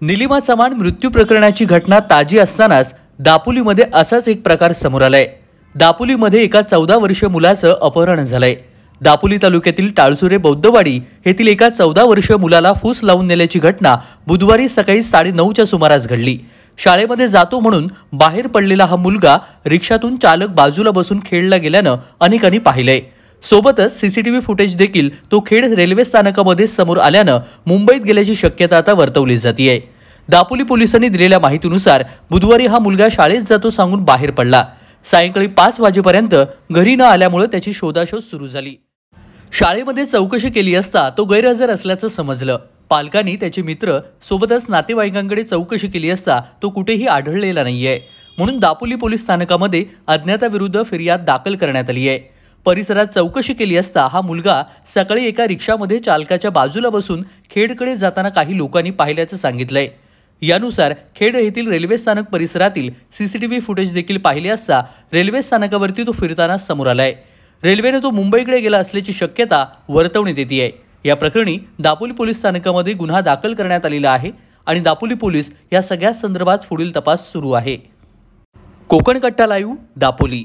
निलिमा चव्हाण मृत्यू प्रकरणाची घटना ताजी असतानाच दापोलीमध्ये असाच एक प्रकार समोर आलाय। दापोलीमध्ये एका 14 वर्षीय मुलाचं अपहरण झालंय। दापोली तालुक्यातील टाळसुरे बौद्धवाडी येथील एका 14 वर्षीय मुलाला फूस लावून नेल्याची घटना बुधवारी सकाळी 9:30च्या सुमारास घडली। शाळेमध्ये जातो म्हणून बाहेर पडलेला हा मुलगा रिक्षातून चालक बाजूला बसून खेळला गेल्यानं अनेकांनी पाहिलंय। सोबतच सीसीटीव्ही फुटेज देखील तो खेड रेल्वे स्थानकामध्ये समोर आल्यानं मुंबईत गेल्याची शक्यता आता वर्तवली जाते। दापोली पोलिसांनी दिलेल्या माहितीनुसार बुधवारी हा मुलगा शाळेत जातो सांगून बाहेर पडला। सायंकाळी 5 वाजेपर्यंत घरी न आल्यामुळे त्याची शोधाशोध सुरू झाली। शाळेमध्ये चौकशी केली असता तो गैरहजर असल्याचं समजलं। पालकांनी त्याचे मित्र सोबतच नातेवाईकांकडे चौकशी केली असता तो कुठेही आढळलेला नाहीये, म्हणून दापोली पोलीस स्थानकामध्ये अज्ञाताविरुद्ध फिर्याद दाखल करण्यात आली आहे। परिसरात चौकशी केली असता हा मुलगा सकाळी एका रिक्षामध्ये चालकाच्या बाजूला बसून खेडकडे जाताना काही लोकांनी पाहिल्याचं सांगितलंय। यानुसार खेड येथील रेल्वे स्थानक परिसरातील सीसीटीव्ही फुटेज देखील पाहिले असता रेल्वे स्थानकावरती तो फिरताना समोर आलाय। रेल्वेने तो मुंबईकडे गेला असल्याची शक्यता वर्तवण्यात येते आहे। या प्रकरणी दापोली पोलीस स्थानकामध्ये गुन्हा दाखल करण्यात आलेला आहे आणि दापोली पोलीस या सगळ्या संदर्भात पुढील तपास सुरू आहे। कोकण कट्टा लाईव्ह, दापोली।